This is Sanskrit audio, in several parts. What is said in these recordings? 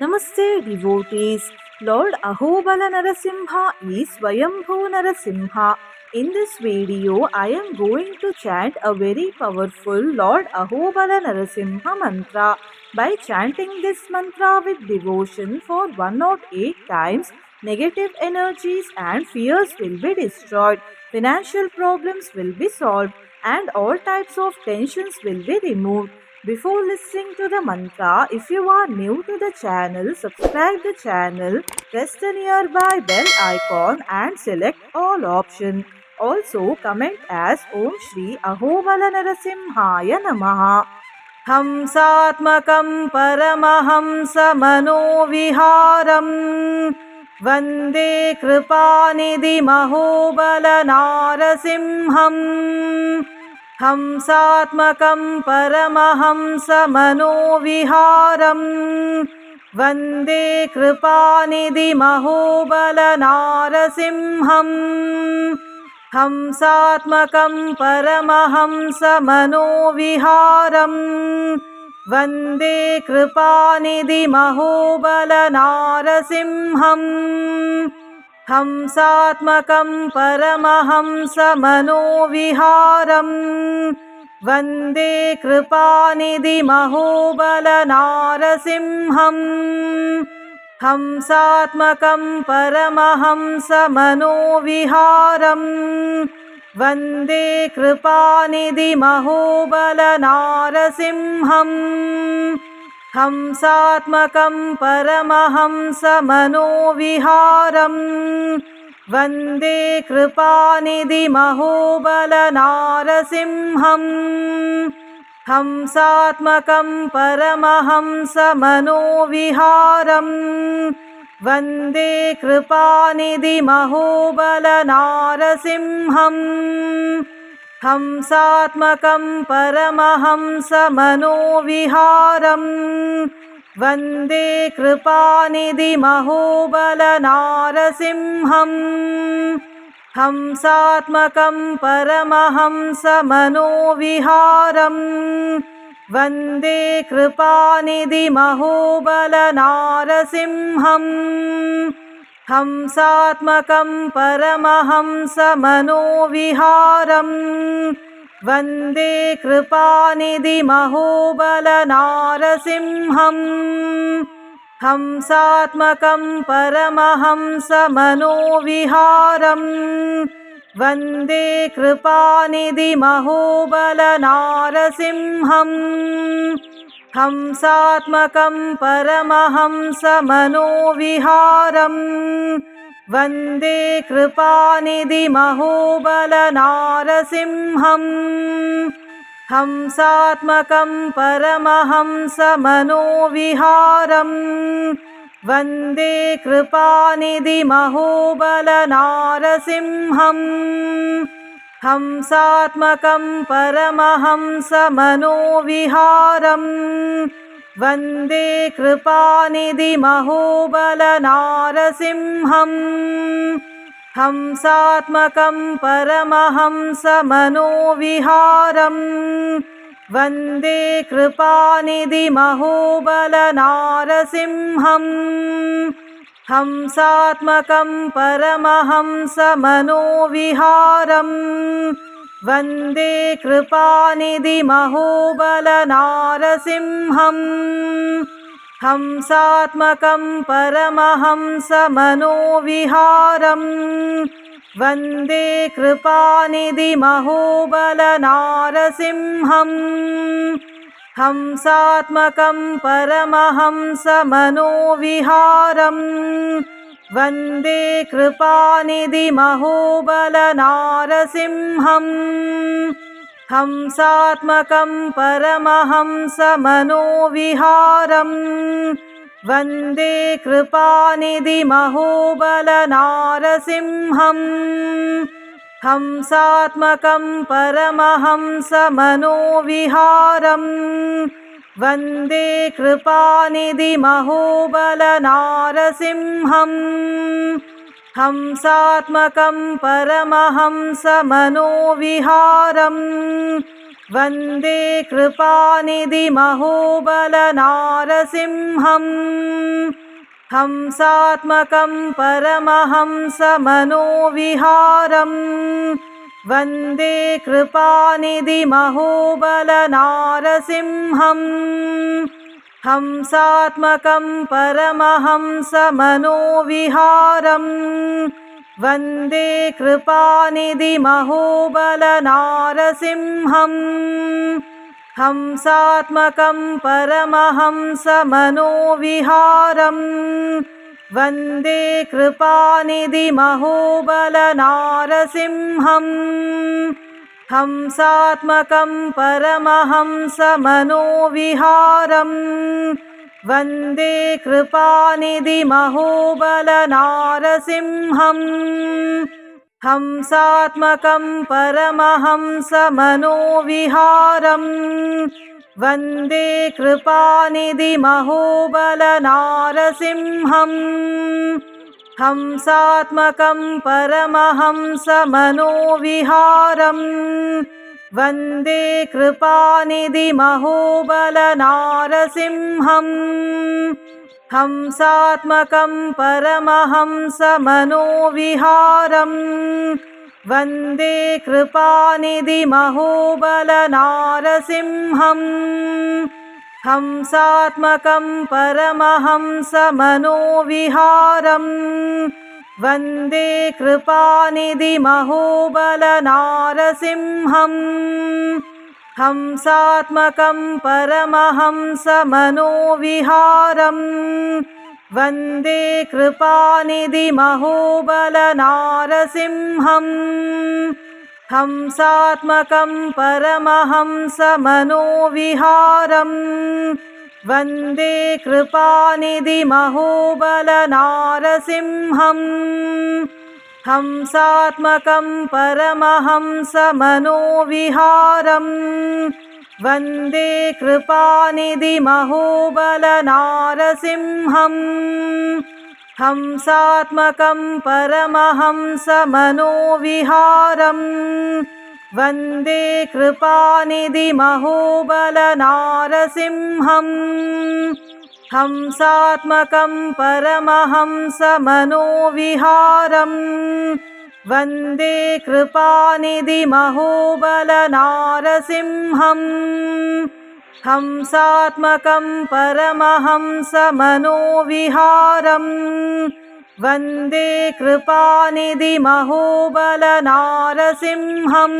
Namaste devotees. Lord Ahobala Narasimha is Swayambhu Narasimha. In this video, I am going to chant a very powerful Lord Ahobala Narasimha mantra. By chanting this mantra with devotion for 108 times, negative energies and fears will be destroyed, financial problems will be solved, and all types of tensions will be removed. Before listening to the mantra, if you are new to the channel, subscribe the channel, press the nearby bell icon and select all option. Also comment as Om Shri Ahobala Narasimhaya Namaha. Hamsatmakam Paramahamsamanoviharam Vande Kripanidhi Mahobala Narasimham. Hamsatmakam Paramahamsamanoviharam Vande Kripanidhi Mahobala Narasimham. Hamsatmakam Paramahamsamanoviharam Vande Kripanidhi Mahobala Narasimham. Hamsatmakam Paramahamsamanoviharam Vande Kripanidhi Mahobala Narasimham. Hamsatmakam Paramahamsamanoviharam Vande Kripanidhi Mahobala Narasimham. Hamsatmakam Paramahamsamanoviharam Vande Kripanidhi Mahobala Narasimham. Hamsatmakam Paramahamsamanoviharam Vande Kripanidhi Mahobala Narasimham. Hamsatmakam Paramahamsamanoviharam Vande Kripanidhi Mahobala Narasimham. Hamsatmakam Paramahamsamanoviharam Vande Kripanidhi Mahobala Narasimham. Hamsatmakam Paramahamsamanoviharam Vande Kripanidhi Mahobala Narasimham. Hamsatmakam Paramahamsamanoviharam Vande Kripanidhi Mahobala Narasimham. Hamsatmakam Paramahamsamanoviharam Vande Kripanidhi Mahobala Narasimham. Hamsatmakam Paramahamsamanoviharam Vande Kripanidhi Mahobala Narasimham. Hamsatmakam Paramahamsamanoviharam Vande Kripanidhi Mahobala Narasimham. Hamsatmakam Paramahamsamanoviharam Vande Kripanidhi Mahobala Narasimham. Hamsatmakam Paramahamsamanoviharam Vande Kripanidhi Mahobala Narasimham. Hamsatmakam Paramahamsamanoviharam Vande Kripanidhi Mahobala Narasimham. Hamsatmakam Paramahamsamanoviharam Vande Kripanidhi Mahobala Narasimham. Hamsatmakam Paramahamsamanoviharam Vande Kripanidhi Mahobala Narasimham. Hamsatmakam Paramahamsamanoviharam Vande Kripanidhi Mahobala Narasimham. Hamsatmakam Paramahamsamanoviharam Vande कृपानिधिमहोबलनारसिंहम् हंसात्मकं परमहंसमनोविहारम् Vande कृपानिधिमहोबलनारसिंहम् हंसात्मकं परमहंसमनोविहारम् Vande कृपानिधिमहोबलनारसिंहम् हंसात्मकं परमहंसमनोविहारम् Vande कृपानिधिमहोबलनारसिंहम् हंसात्मकं परमहंसमनोविहारम् Vande कृपानिधिमहोबलनारसिंहम् हंसात्मकं परमहंसमनोविहारम् Vande कृपानिधिमहोबलनारसिंहम् हंसात्मकं परमहंसमनोविहारम् Vande कृपानिधिमहोबलनारसिंहम् हंसात्मकं परमहंसमनोविहारम् Vande कृपानिधिमहोबलनारसिंहम् हंसात्मकं परमहंसमनोविहारम् Vande कृपानिधिमहोबलनारसिंहम् हंसात्मकं परमहंसमनोविहारम् Vande कृपानिधिमहोबलनारसिंहम् हंसात्मकं परमहंसमनोविहारम् Vande कृपानिधिमहोबलनारसिंहम् हंसात्मकं परमहंसमनोविहारम् Vande कृपानिधिमहोबलनारसिंहम् हंसात्मकं परमहंसमनोविहारम् Vande कृपानिधिमहोबलनारसिंहम् हंसात्मकं परमहंसमनोविहारम् Vande कृपानिधिमहोबलनारसिंहम् हंसात्मकं परमहंसमनोविहारम् Vande कृपानिधिमहोबलनारसिंहम्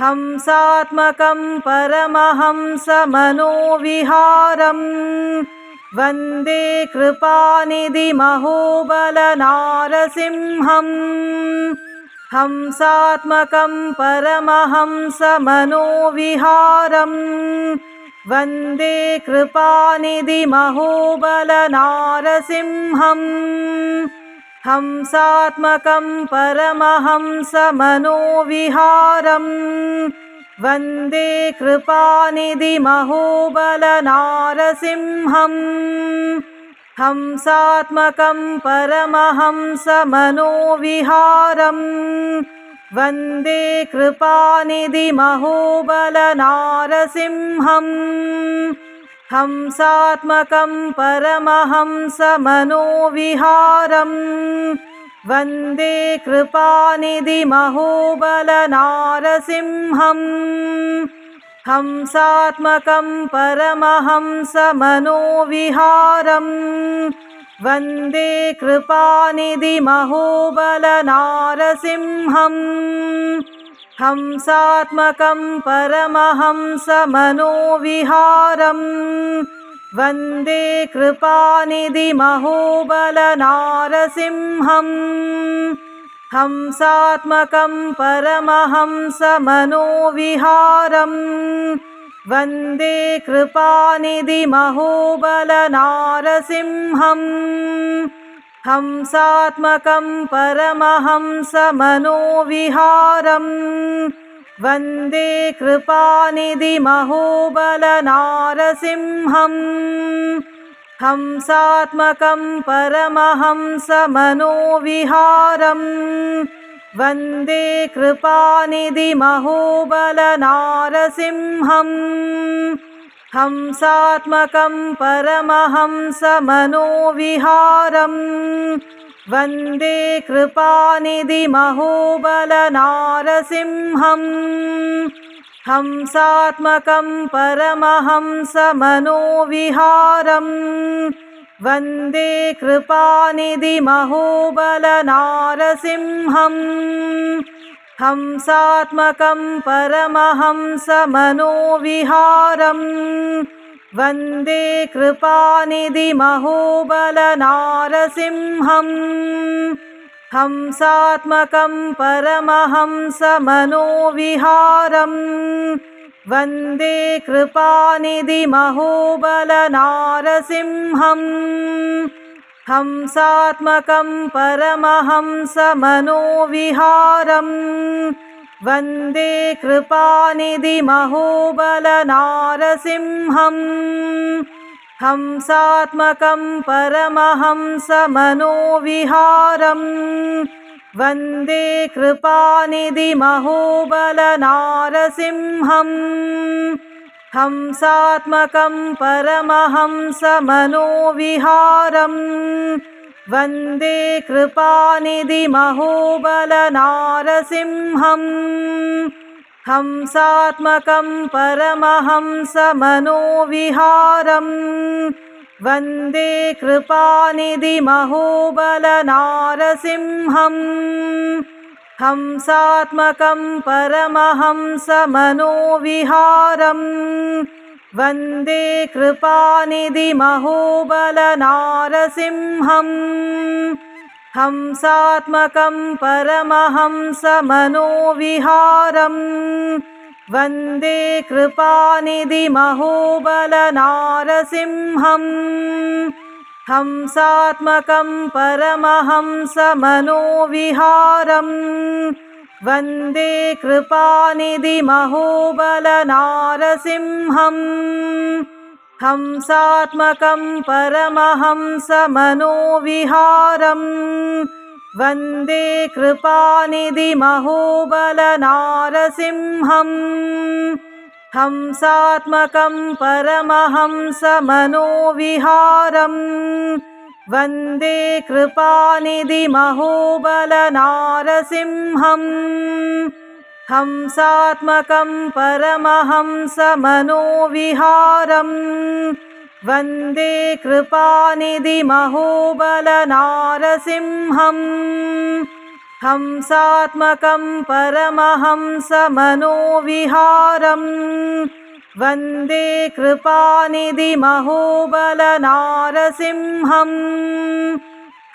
हंसात्मकं परमहंसमनोविहारम् Vande कृपानिधिमहोबलनारसिंहम् हंसात्मकं परमहंसमनोविहारम् Vande कृपानिधिमहोबलनारसिंहम् हंसात्मकं परमहंसमनोविहारम् Vande कृपानिधिमहोबलनारसिंहम् हंसात्मकं परमहंसमनोविहारम् Vande कृपानिधिमहोबलनारसिंहम् हंसात्मकं परमहंसमनोविहारम् Vande कृपानिधिमहोबलनारसिंहम् हंसात्मकं परमहंसमनोविहारम् Vande कृपानिधिमहोबलनारसिंहम् हंसात्मकं परमहंसमनोविहारम् Vande कृपानिधिमहोबलनारसिंहम् हंसात्मकं परमहंसमनोविहारम् Vande कृपानिधिमहोबलनारसिंहम् हंसात्मकं परमहंसमनोविहारम् Vande कृपानिधिमहोबलनारसिंहम् हंसात्मकं परमहंसमनोविहारम् Vande कृपानिधिमहोबलनारसिंहम् हंसात्मकं परमहंसमनोविहारम् Vande कृपानिधिमहोबलनारसिंहम् हंसात्मकं परमहंसमनोविहारम् Vande कृपानिधिमहोबलनारसिंहम् हंसात्मकं परमहंसमनोविहारम् Vande कृपानिधिमहोबलनारसिंहम् हंसात्मकं परमहंसमनोविहारम् Vande कृपानिधिमहोबलनारसिंहम् हंसात्मकं परमहंसमनोविहारम् Vande कृपानिधिमहोबलनारसिंहम् हंसात्मकं परमहंसमनोविहारम् Vande कृपानिधिमहोबलनारसिंहम् हंसात्मकं परमहंसमनोविहारम् Vande कृपानिधिमहोबलनारसिंहम् हंसात्मकं परमहंसमनोविहारम् Vande कृपानिधिमहोबलनारसिंहम् हंसात्मकं परमहंसमनोविहारम् Vande कृपानिधिमहोबलनारसिंहम् हंसात्मकं परमहंसमनोविहारम् Vande कृपानिधिमहोबलनारसिंहम् हंसात्मकं परमहंसमनोविहारम् Vande कृपानिधिमहोबलनारसिंहम् हंसात्मकं परमहंसमनोविहारम् Vande कृपानिधिमहोबलनारसिंहम् हंसात्मकं परमहंसमनोविहारम् Vande कृपानिधिमहोबलनारसिंहम् हंसात्मकं परमहंसमनोविहारम् Vande कृपानिधिमहोबलनारसिंहम् हंसात्मकं परमहंसमनोविहारम् Vande कृपानिधिमहोबलनारसिंहम्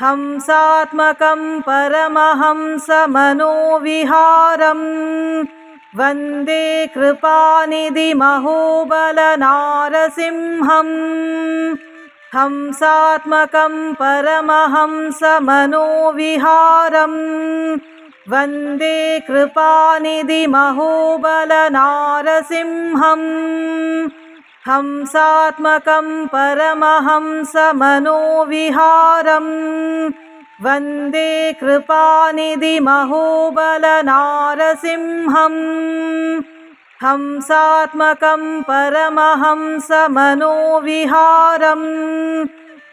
हंसात्मकं परमहंसमनोविहारम् Vande कृपानिधिमहोबलनारसिंहम् हंसात्मकं परमहंसमनोविहारम् Vande कृपानिधिमहोबलनारसिंहम् हंसात्मकं परमहंसमनोविहारम् Vande कृपानिधिमहोबलनारसिंहम् हंसात्मकं परमहंसमनोविहारम्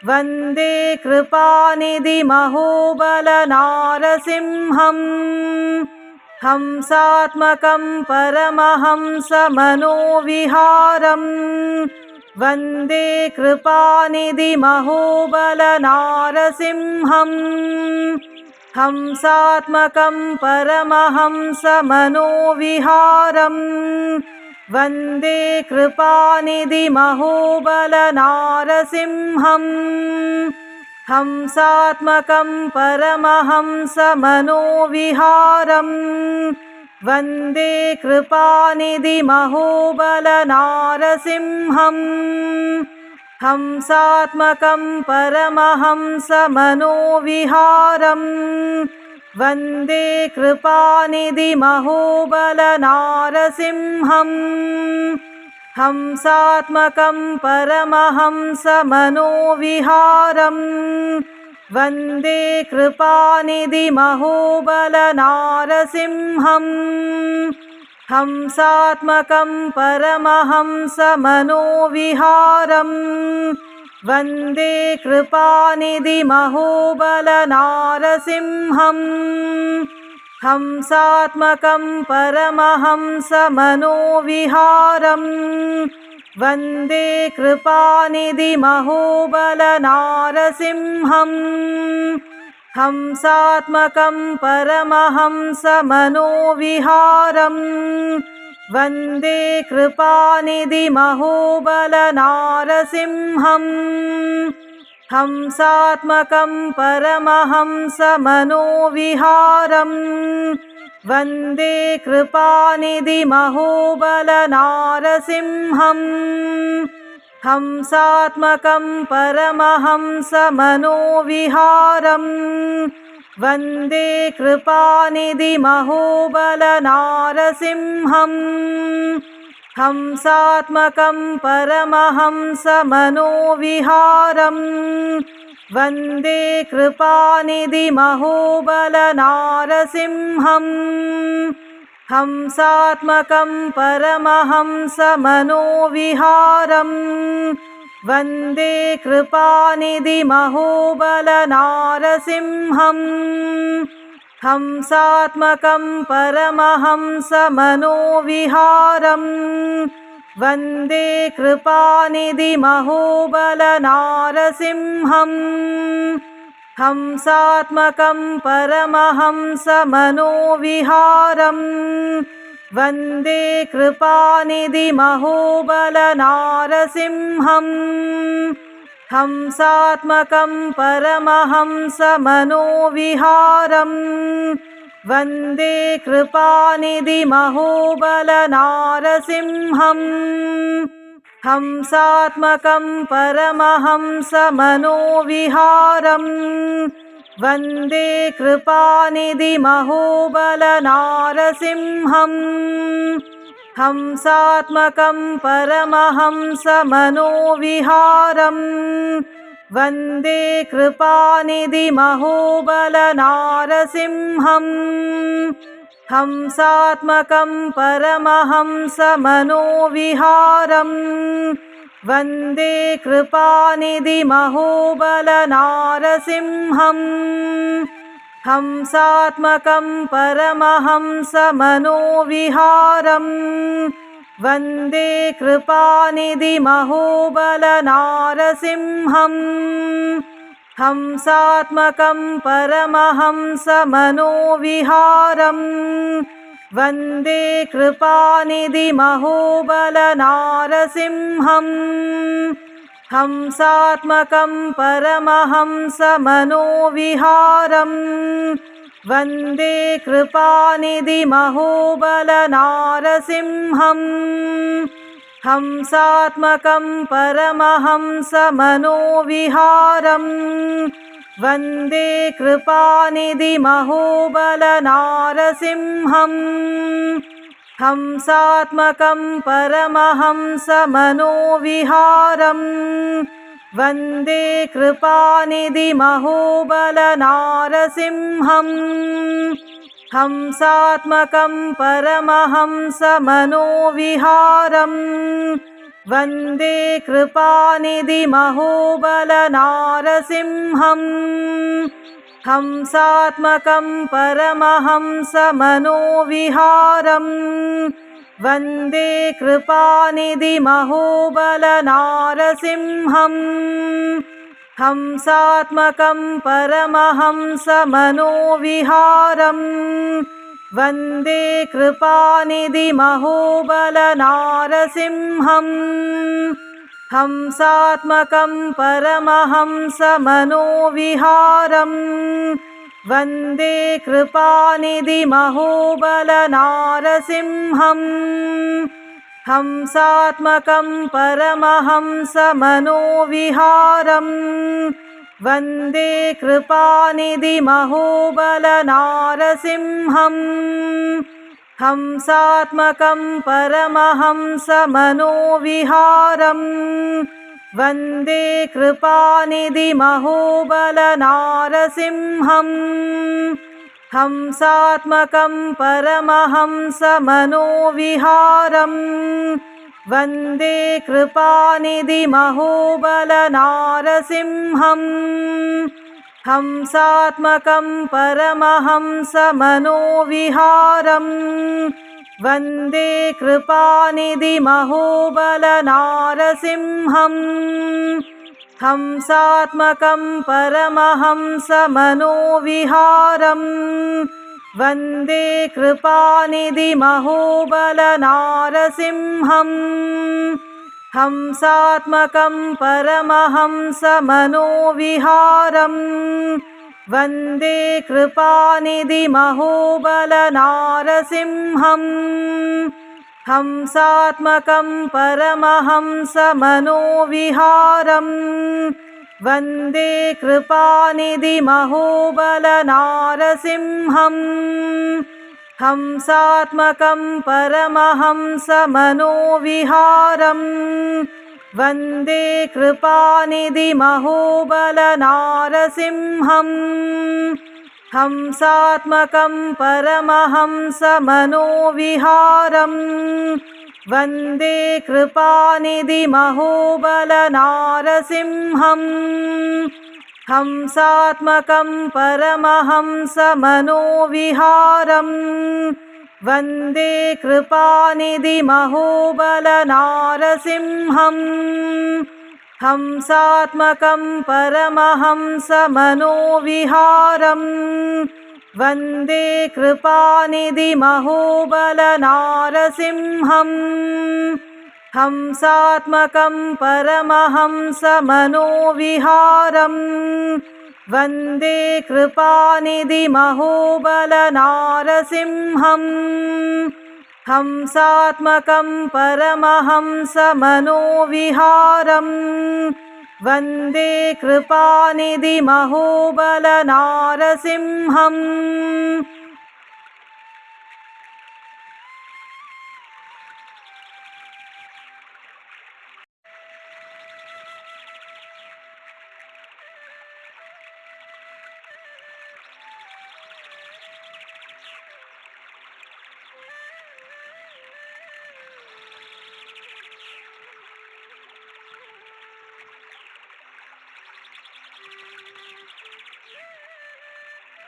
Vande कृपानिधिमहोबलनारसिंहम् हंसात्मकं परमहंसमनोविहारम् Vande कृपानिधिमहोबलनारसिंहम् हंसात्मकं परमहंसमनोविहारम् Vande कृपानिधिमहोबलनारसिंहम् हंसात्मकं परमहंसमनोविहारम् Vande कृपानिधिमहोबलनारसिंहम् हंसात्मकं परमहंसमनोविहारम् Vande कृपानिधिमहोबलनारसिंहम् हंसात्मकं परमहंसमनोविहारम् Vande कृपानिधिमहोबलनारसिंहम् हंसात्मकं परमहंसमनोविहारम् Vande कृपानिधिमहोबलनारसिंहम् हंसात्मकं परमहंसमनोविहारम् Vande कृपानिधिमहोबलनारसिंहम् हंसात्मकं परमहंसमनोविहारम् Vande कृपानिधिमहोबलनारसिंहम् हंसात्मकं परमहंसमनोविहारम् Vande कृपानिधिमहोबलनारसिंहम् हंसात्मकं परमहंसमनोविहारम् Vande कृपानिधिमहोबलनारसिंहम् हंसात्मकं परमहंसमनोविहारम् Vande कृपानिधिमहोबलनारसिंहम् हंसात्मकं परमहंसमनोविहारम् Vande कृपानिधिमहोबलनारसिंहम् हंसात्मकं परमहंसमनोविहारम् Vande कृपानिधिमहोबलनारसिंहम् हंसात्मकं परमहंसमनोविहारम् Vande कृपानिधिमहोबलनारसिंहम् हंसात्मकं परमहंसमनोविहारम् Vande कृपानिधिमहोबलनारसिंहम् हंसात्मकं परमहंसमनोविहारम् Vande कृपानिधिमहोबलनारसिंहम् हंसात्मकं परमहंसमनोविहारम् Vande कृपानिधिमहोबलनारसिंहम् हंसात्मकं परमहंसमनोविहारम् Vande कृपानिधिमहोबलनारसिंहम् हंसात्मकं परमहंसमनोविहारम् Vande कृपानिधिमहोबलनारसिंहम् हंसात्मकं परमहंसमनोविहारम् Vande कृपानिधिमहोबलनारसिंहम् हंसात्मकं परमहंसमनोविहारम् Vande कृपानिधिमहोबलनारसिंहम् हंसात्मकं परमहंसमनोविहारम् Vande कृपानिधिमहोबलनारसिंहम् हंसात्मकं परमहंसमनोविहारम् Vande कृपानिधिमहोबलनारसिंहम् हंसात्मकं परमहंसमनोविहारम् Vande कृपानिधिमहोबलनारसिंहम् हंसात्मकं परमहंसमनोविहारम् Vande कृपानिधिमहोबलनारसिंहम् हंसात्मकं परमहंसमनोविहारम् Vande कृपानिधिमहोबलनारसिंहम् हंसात्मकं परमहंसमनोविहारम् Vande कृपानिधिमहोबलनारसिंहम् हंसात्मकं परमहंसमनोविहारम् Vande कृपानिधिमहोबलनारसिंहम् हंसात्मकं परमहंसमनोविहारम् Vande कृपानिधिमहोबलनारसिंहम् हंसात्मकं परमहंसमनोविहारम् Vande कृपानिधिमहोबलनारसिंहम् हंसात्मकं परमहंसमनोविहारम् Vande कृपानिधिमहोबलनारसिंहम् हंसात्मकं परमहंसमनोविहारम् Vande कृपानिधिमहोबलनारसिंहम् हंसात्मकं परमहंसमनोविहारम् Vande कृपानिधिमहोबलनारसिंहम् हंसात्मकं परमहंसमनोविहारम् Vande कृपानिधिमहोबलनारसिंहम् हंसात्मकं परमहंसमनोविहारम् Vande कृपानिधिमहोबलनारसिंहम् हंसात्मकं परमहंसमनोविहारम् Vande कृपानिधिमहोबलनारसिंहम् हंसात्मकं परमहंसमनोविहारम् Vande कृपानिधिमहोबलनारसिंहम् हंसात्मकं परमहंसमनोविहारम् Vande कृपानिधिमहोबलनारसिंहम् हंसात्मकं परमहंसमनोविहारम् Vande कृपानिधिमहोबलनारसिंहम् हंसात्मकं परमहंसमनोविहारम् Vande कृपानिधिमहोबलनारसिंहम्